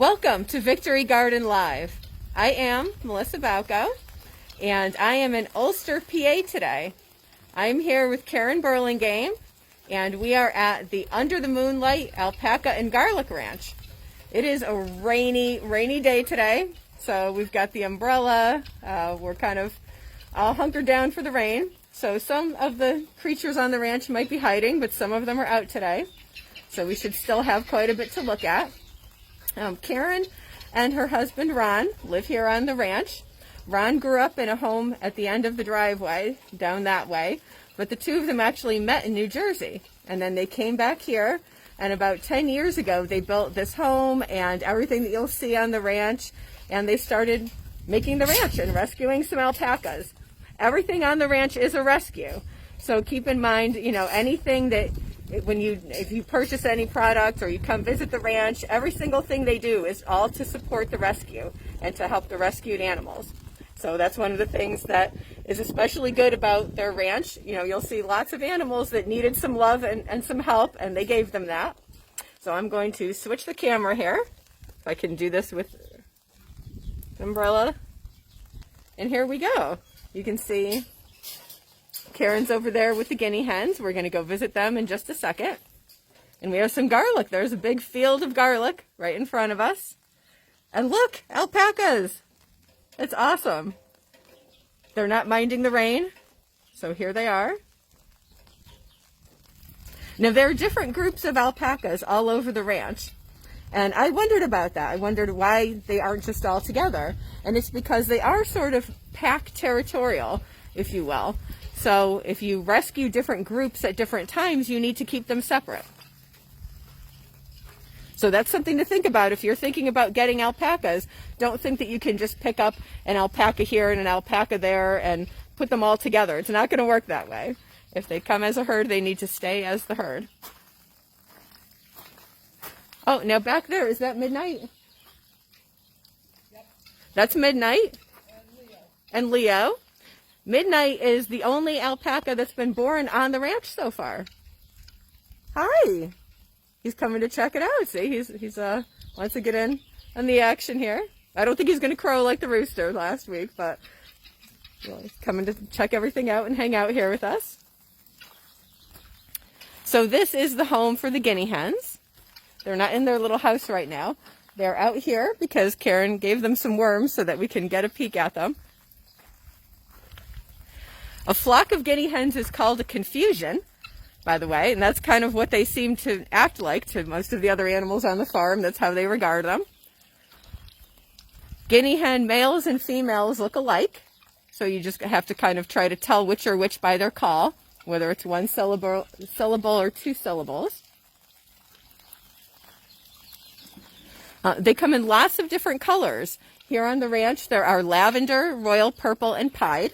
Welcome to Victory Garden Live. I am Melissa Bauco, and I am in Ulster, PA today. I'm here with Karen Burlingame, and we are at the Under the Moonlight Alpaca and Garlic Ranch. It is a rainy day today, so we've got the umbrella. We're kind of all hunkered down for the rain. So some of the creatures on the ranch might be hiding, but some of them are out today. So we should still have quite a bit to look at. Karen and her husband Ron live here on the ranch. Ron grew up in a home at the end of the driveway down that way, but the two of them actually met in New Jersey, and then they came back here, and about 10 years ago they built this home and everything that you'll see on the ranch, and they started making the ranch and rescuing some alpacas. Everything on the ranch is a rescue, so keep in mind, anything that if you purchase any product or you come visit the ranch, every single thing they do is all to support the rescue and to help the rescued animals. So that's one of the things that is especially good about their ranch. You'll see lots of animals that needed some love and some help, and they gave them that. So I'm going to switch the camera here, if I can do this with the umbrella. And here we go. You can see Karen's over there with the guinea hens. We're going to go visit them in just a second. And we have some garlic. There's a big field of garlic right in front of us. And look, alpacas. It's awesome. They're not minding the rain. So here they are. Now there are different groups of alpacas all over the ranch. And I wondered about that. I wondered why they aren't just all together. And it's because they are sort of pack territorial, if you will. So if you rescue different groups at different times, you need to keep them separate. So that's something to think about. If you're thinking about getting alpacas, don't think that you can just pick up an alpaca here and an alpaca there and put them all together. It's not going to work that way. If they come as a herd, they need to stay as the herd. Oh, now back there, is that Midnight? Yep. That's Midnight. And Leo. Midnight is the only alpaca that's been born on the ranch so far. Hi. He's coming to check it out. See, he's wants to get in on the action here. I don't think he's going to crow like the rooster last week, but he's coming to check everything out and hang out here with us. So this is the home for the guinea hens. They're not in their little house right now. They're out here because Karen gave them some worms so that we can get a peek at them. A flock of guinea hens is called a confusion, by the way, and that's kind of what they seem to act like to most of the other animals on the farm. That's how they regard them. Guinea hen males and females look alike, so you just have to kind of try to tell which are which by their call, whether it's one syllable or two syllables. They come in lots of different colors. Here on the ranch there are lavender, royal purple, and pied.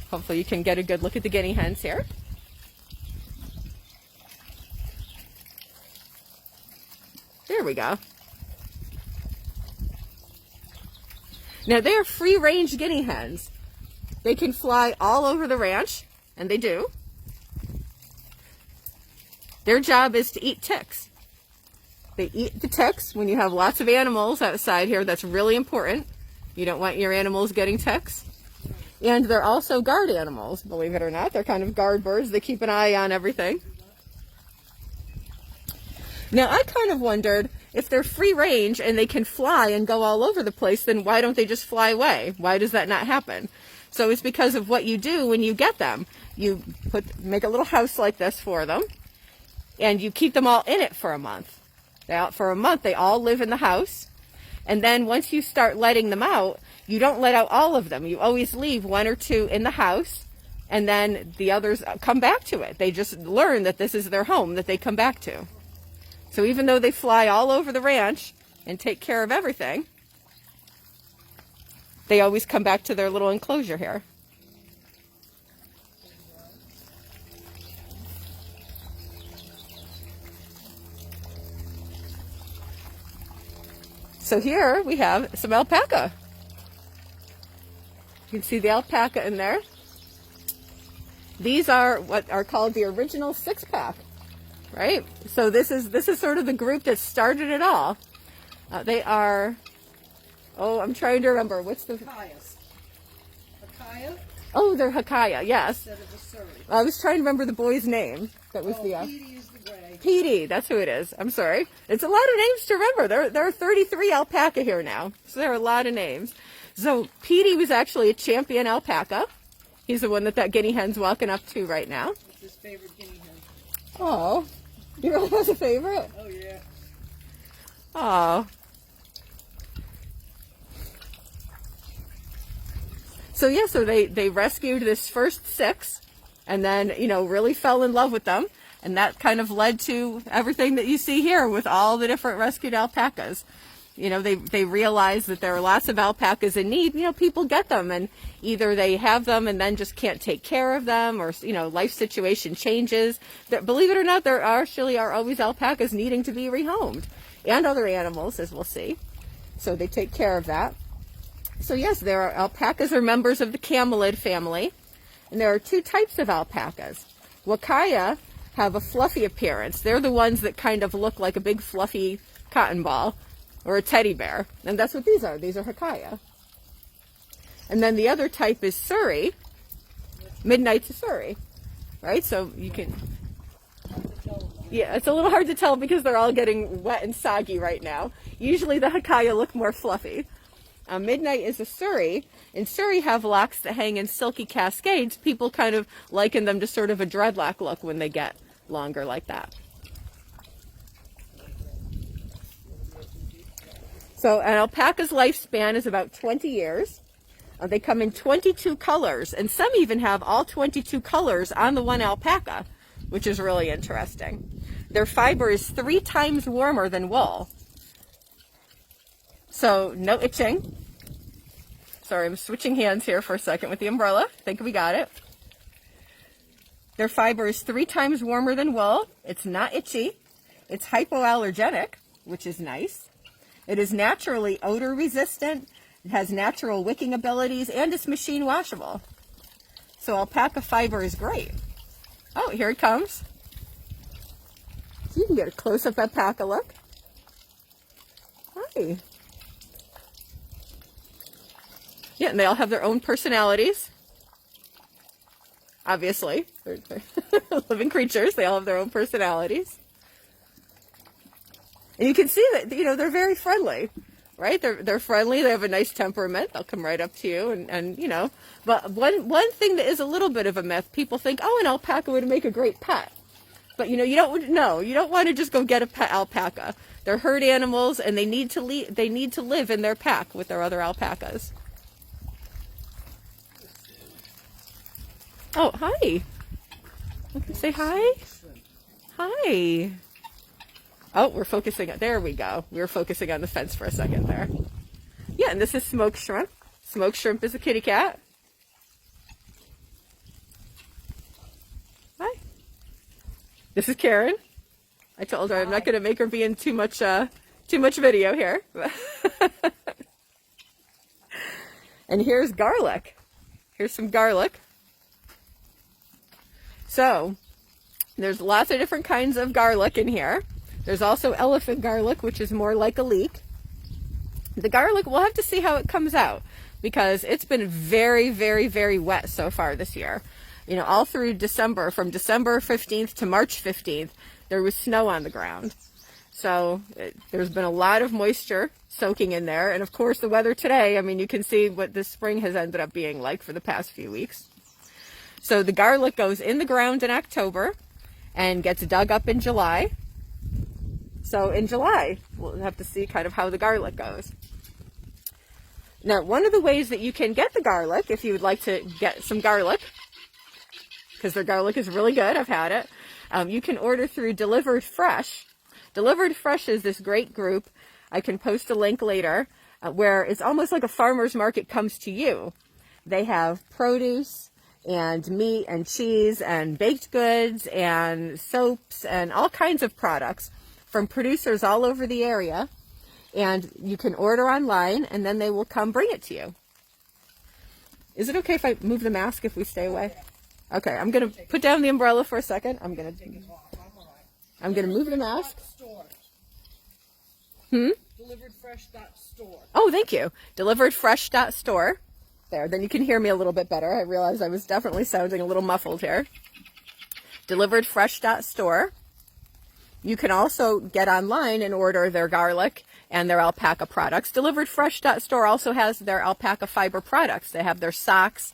Hopefully you can get a good look at the guinea hens here. There we go. Now they are free-range guinea hens. They can fly all over the ranch, and they do. Their job is to eat ticks. They eat the ticks. When you have lots of animals outside here, that's really important. You don't want your animals getting ticks. And they're also guard animals, believe it or not. They're kind of guard birds. They keep an eye on everything. Now, I kind of wondered, if they're free range and they can fly and go all over the place, then why don't they just fly away? Why does that not happen? So it's because of what you do when you get them. You make a little house like this for them, and you keep them all in it for a month. For a month, they all live in the house. And then once you start letting them out, you don't let out all of them. You always leave one or two in the house, and then the others come back to it. They just learn that this is their home that they come back to. So even though they fly all over the ranch and take care of everything, they always come back to their little enclosure here. So here we have some alpaca. You can see the alpaca in there. These are what are called the original 6-pack. right? So this is sort of the group that started it all. They are, oh, I'm trying to remember. What's the... Hakaya? Oh, they're Hakaya, yes. Instead of a Surrey. I was trying to remember the boy's name. That was the... Petey is the gray. Petey, that's who it is. I'm sorry. It's a lot of names to remember. There are 33 alpaca here now. So there are a lot of names. So Petey was actually a champion alpaca. He's the one that guinea hen's walking up to right now. It's his favorite guinea hen. Oh, he really has a favorite? Oh, yeah. Oh. So yeah, so they rescued this first 6 and then, you know, really fell in love with them. And that kind of led to everything that you see here with all the different rescued alpacas. You know, they realize that there are lots of alpacas in need. You know, people get them and either they have them and then just can't take care of them, or, you know, life situation changes. Believe it or not, there actually are always alpacas needing to be rehomed, and other animals, as we'll see. So they take care of that. So yes, there are alpacas are members of the camelid family, and there are 2 types of alpacas. Wakaya have a fluffy appearance. They're the ones that kind of look like a big fluffy cotton ball or a teddy bear, and that's what these are. These are Hakaya. And then the other type is Surrey. Midnight's a Surrey, right? So you can, yeah, it's a little hard to tell because they're all getting wet and soggy right now. Usually the Hakaya look more fluffy. Midnight is a Surrey, and Surrey have locks that hang in silky cascades. People kind of liken them to sort of a dreadlock look when they get longer like that. So an alpaca's lifespan is about 20 years. They come in 22 colors, and some even have all 22 colors on the one alpaca, which is really interesting. Their fiber is 3 times warmer than wool. So no itching. Sorry, I'm switching hands here for a second with the umbrella. I think we got it. Their fiber is 3 times warmer than wool. It's not itchy. It's hypoallergenic, which is nice. It is naturally odor resistant. It has natural wicking abilities, and it's machine washable. So alpaca fiber is great. Oh, here it comes. So you can get a close-up alpaca look. Hi. Yeah, and they all have their own personalities. Obviously, they're living creatures. They all have their own personalities. And you can see that, you know, they're very friendly, right? They're friendly. They have a nice temperament. They'll come right up to you and you know. But one thing that is a little bit of a myth, people think, oh, an alpaca would make a great pet. But, you know, you don't want to just go get a pet alpaca. They're herd animals, and they need to live in their pack with their other alpacas. Oh, hi. Okay, say hi. Hi. Oh, we're focusing on, there we go. We were focusing on the fence for a second there. Yeah, and this is smoked shrimp. Smoked shrimp is a kitty cat. Hi. This is Karen. I told her I'm not going to make her be in too much video here. And here's garlic. Here's some garlic. So, there's lots of different kinds of garlic in here. There's also elephant garlic, which is more like a leek. The garlic, we'll have to see how it comes out, because it's been very, very, very wet so far this year. You know, all through December, from December 15th to March 15th, there was snow on the ground. So there's been a lot of moisture soaking in there. And of course, the weather today, I mean, you can see what this spring has ended up being like for the past few weeks. So the garlic goes in the ground in October and gets dug up in July. So in July, we'll have to see kind of how the garlic goes. Now, one of the ways that you can get the garlic, if you would like to get some garlic, because their garlic is really good, I've had it, you can order through Delivered Fresh. Delivered Fresh is this great group. I can post a link later, where it's almost like a farmer's market comes to you. They have produce and meat and cheese and baked goods and soaps and all kinds of products from producers all over the area. And you can order online, and then they will come bring it to you. Is it okay if I move the mask if we stay away? Okay, I'm going to put down the umbrella for a second. I'm going to... I'm going to move the mask. Store. Hmm? Deliveredfresh.store. Oh, thank you. Deliveredfresh.store. There, then you can hear me a little bit better. I realized I was definitely sounding a little muffled here. Deliveredfresh.store. You can also get online and order their garlic and their alpaca products. Deliveredfresh.store also has their alpaca fiber products. They have their socks,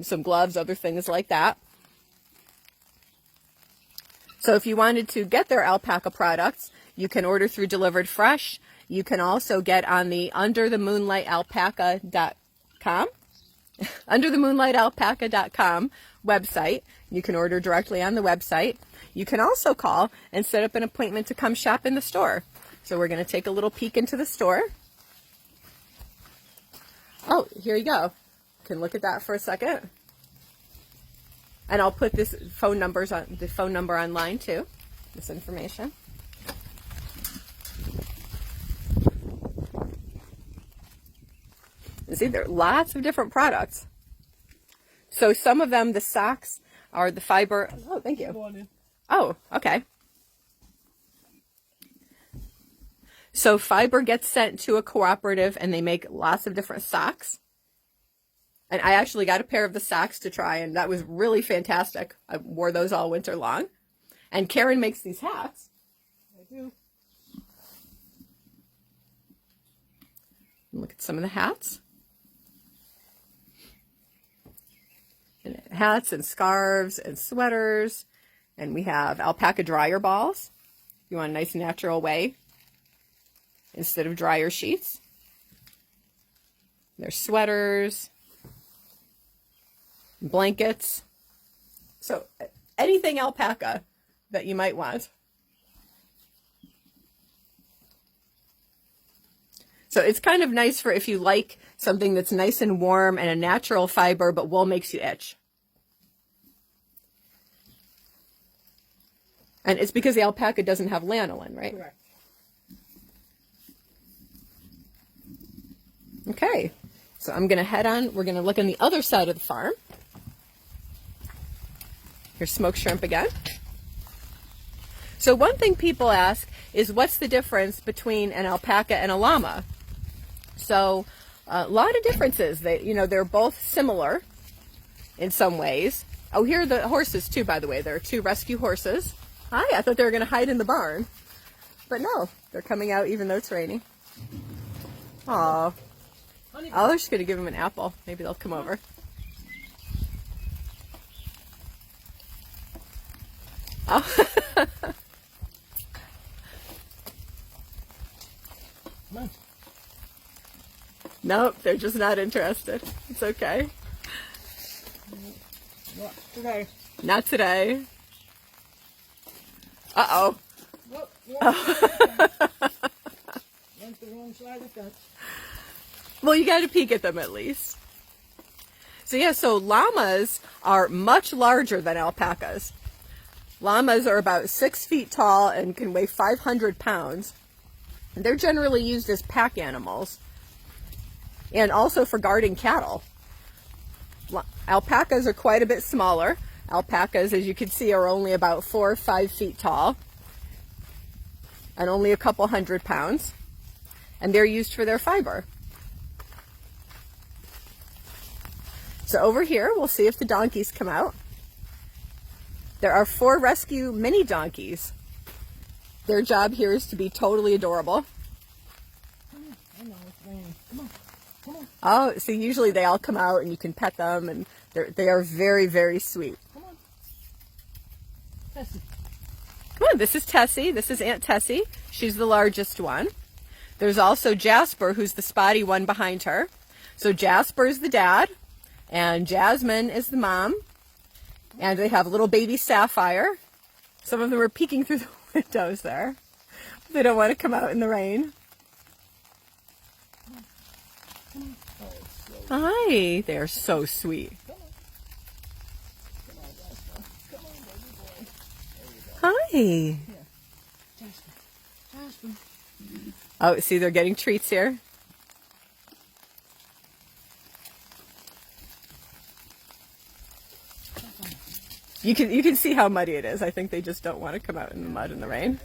some gloves, other things like that. So if you wanted to get their alpaca products, you can order through Delivered Fresh. You can also get on the underthemoonlightalpaca.com. Underthemoonlightalpaca.com website. You can order directly on the website. You can also call and set up an appointment to come shop in the store. So we're going to take a little peek into the store. Oh, here you go. You can look at that for a second. And I'll put the phone number online too, this information. You see, there are lots of different products. So some of them, the socks, are the fiber. Oh, thank you. Oh, okay. So fiber gets sent to a cooperative and they make lots of different socks. And I actually got a pair of the socks to try, and that was really fantastic. I wore those all winter long. And Karen makes these hats. I do. Look at some of the hats. And hats and scarves and sweaters. And we have alpaca dryer balls. If you want a nice natural way instead of dryer sheets. There's sweaters, blankets. So anything alpaca that you might want. So it's kind of nice for if you like something that's nice and warm and a natural fiber, but wool makes you itch. And it's because the alpaca doesn't have lanolin, right? Correct. Okay, so I'm going to head on. We're going to look on the other side of the farm. Here's smoked shrimp again. So one thing people ask is what's the difference between an alpaca and a llama? So a lot of differences. They're both similar in some ways. Oh, here are the horses too, by the way. There are two rescue horses. Hi, I thought they were going to hide in the barn. But no, they're coming out even though it's raining. Aw. Oh, they're just going to give them an apple. Maybe they'll come over. Oh. Nope, they're just not interested. It's okay. Not today. Not today. Uh-oh. Whoop, went the wrong side of the fence. Well, you got to peek at them at least. So yeah, so llamas are much larger than alpacas. Llamas are about 6 feet tall and can weigh 500 pounds. They're generally used as pack animals and also for guarding cattle. Alpacas are quite a bit smaller. Alpacas, as you can see, are only about 4 or 5 feet tall and only a couple hundred pounds. And they're used for their fiber. So over here, we'll see if the donkeys come out. There are 4 rescue mini donkeys. Their job here is to be totally adorable. I know it's raining. Come on. Come on. Oh, so usually they all come out and you can pet them, and they are very, very sweet. Come on. Tessie. Come on, this is Tessie. This is Aunt Tessie. She's the largest one. There's also Jasper, who's the spotty one behind her. So Jasper is the dad, and Jasmine is the mom. And they have little baby Sapphire. Some of them are peeking through the windows there. They don't want to come out in the rain. Hi, they're so sweet. Hi. Jasper. Oh, see, they're getting treats here. You can see how muddy it is. I think they just don't want to come out in the mud and the rain.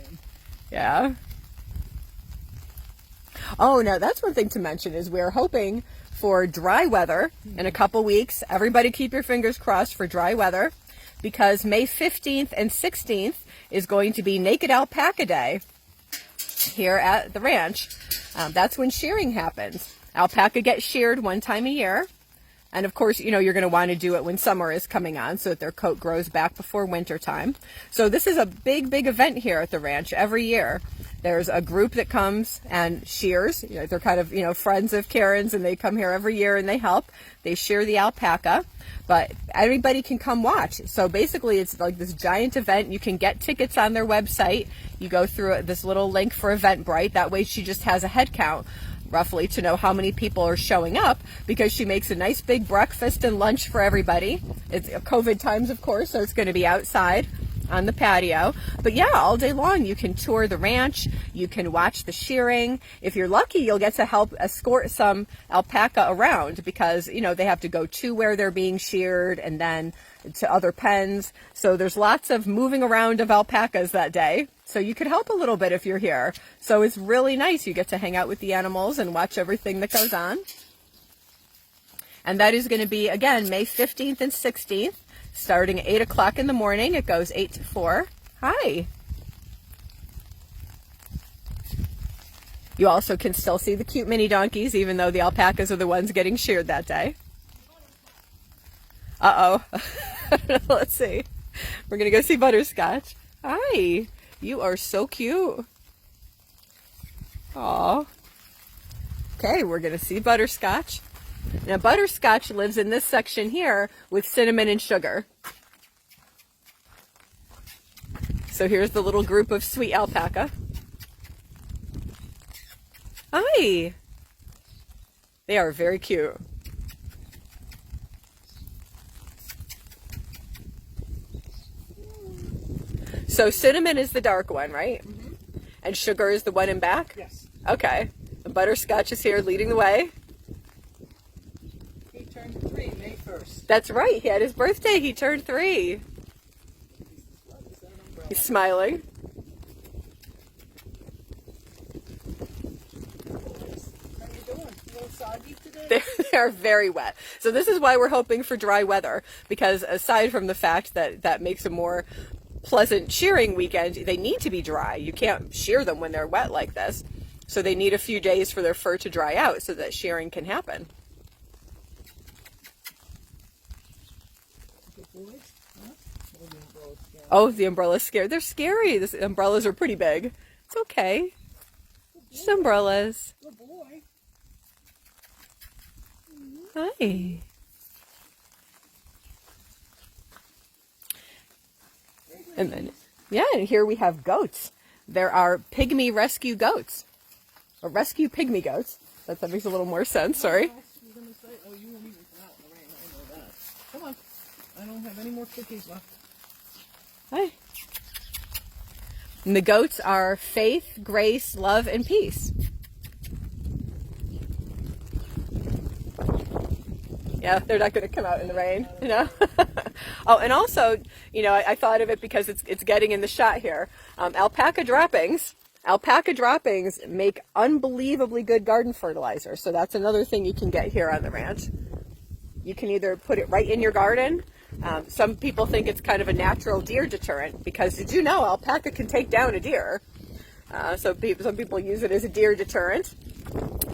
Yeah. Oh, now that's one thing to mention is we're hoping for dry weather in a couple weeks. Everybody keep your fingers crossed for dry weather, because May 15th and 16th is going to be Naked Alpaca Day here at the ranch. That's when shearing happens. Alpaca gets sheared one time a year. And of course, you know, you're going to want to do it when summer is coming on so that their coat grows back before winter time. So this is a big, big event here at the ranch every year. There's a group that comes and shears. You know, they're kind of, you know, friends of Karen's, and they come here every year and they help. They shear the alpaca, but everybody can come watch. So basically it's like this giant event. You can get tickets on their website. You go through this little link for Eventbrite. That way she just has a head count roughly to know how many people are showing up, because she makes a nice big breakfast and lunch for everybody. It's COVID times, of course, so it's going to be outside on the patio. But yeah, all day long you can tour the ranch, you can watch the shearing. If you're lucky, you'll get to help escort some alpaca around, because, you know, they have to go to where they're being sheared and then to other pens. So there's lots of moving around of alpacas that day. So you could help a little bit if you're here. So it's really nice. You get to hang out with the animals and watch everything that goes on. And that is going to be, again, May 15th and 16th, starting at 8 o'clock in the morning. It goes 8 to 4. Hi. You also can still see the cute mini donkeys, even though the alpacas are the ones getting sheared that day. Uh-oh. Let's see. We're going to go see Butterscotch. Hi. You are so cute. Aw. Okay, we're going to see Butterscotch. Now, Butterscotch lives in this section here with Cinnamon and Sugar. So here's the little group of sweet alpaca. Hi. They are very cute. So Cinnamon is the dark one, right? Mm-hmm. And Sugar is the one in back? Yes. Okay. And Butterscotch is here leading the way. He turned 3 May 1st. That's right. He had his birthday. He turned 3. He's smiling. How you doing? A little soggy today? They are very wet. So this is why we're hoping for dry weather, because aside from the fact that that makes a more pleasant shearing weekend, they need to be dry. You can't shear them when they're wet like this. So they need a few days for their fur to dry out so that shearing can happen. Oh, the umbrella's scared. They're scary. The umbrellas are pretty big. It's okay. Just umbrellas. Good boy. Hi. And then, yeah, and here we have goats. There are pygmy rescue goats. Or rescue pygmy goats. That makes a little more sense, sorry. You're gonna say, oh, you won't even come out in the rain. I know that. Come on. I don't have any more cookies left. Hi. And the goats are Faith, Grace, Love, and Peace. Yeah, they're not going to come out in the rain, you know. Oh, and also, you know, I thought of it because it's getting in the shot here. Alpaca droppings make unbelievably good garden fertilizer. So that's another thing you can get here on the ranch. You can either put it right in your garden. Some people think it's kind of a natural deer deterrent, because did you know alpaca can take down a deer? So some people use it as a deer deterrent.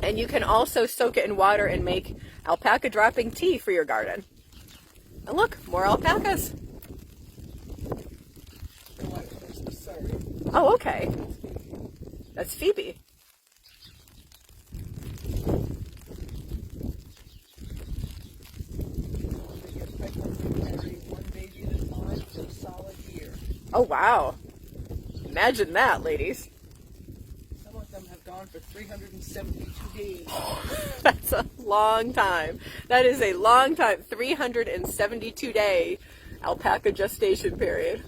And you can also soak it in water and make alpaca dropping tea for your garden. And look, more alpacas. Oh, okay. That's Phoebe. Oh, wow. Imagine that, ladies. Some of them have gone for 372 days. That's a long time. That is a long time. 372-day alpaca gestation period.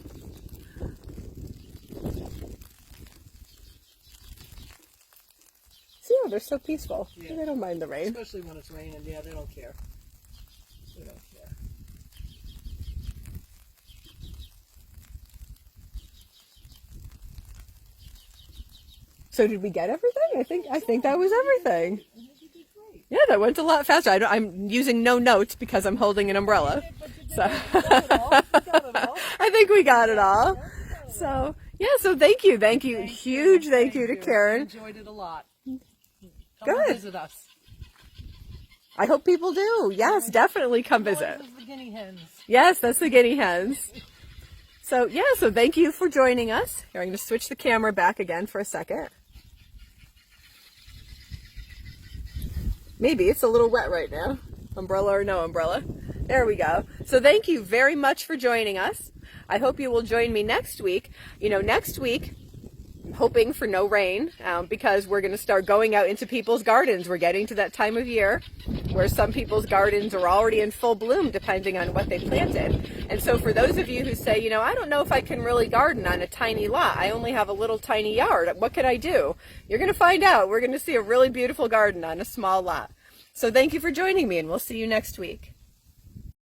See, oh, they're so peaceful. Yeah. They don't mind the rain. Especially when it's raining. Yeah, they don't care. They don't care. So did we get everything? I think that was everything. Yeah, that went a lot faster. I'm using no notes because I'm holding an umbrella. So I think we got it all. So yeah, so thank you. Huge thank you to Karen. I enjoyed it a lot. Come Good. visit us. I hope people do. Yes, definitely come visit. This is the guinea hens. Yes, that's the guinea hens. So yeah, so thank you for joining us. Here, I'm going to switch the camera back again for a second. Maybe it's a little wet right now. Umbrella or no umbrella. There we go. So thank you very much for joining us. I hope you will join me next week. Next week, I'm hoping for no rain because we're going to start going out into people's gardens. We're getting to that time of year where some people's gardens are already in full bloom depending on what they planted. And so for those of you who say, I don't know if I can really garden on a tiny lot. I only have a little tiny yard. What could I do? You're going to find out. We're going to see a really beautiful garden on a small lot. So thank you for joining me, and we'll see you next week.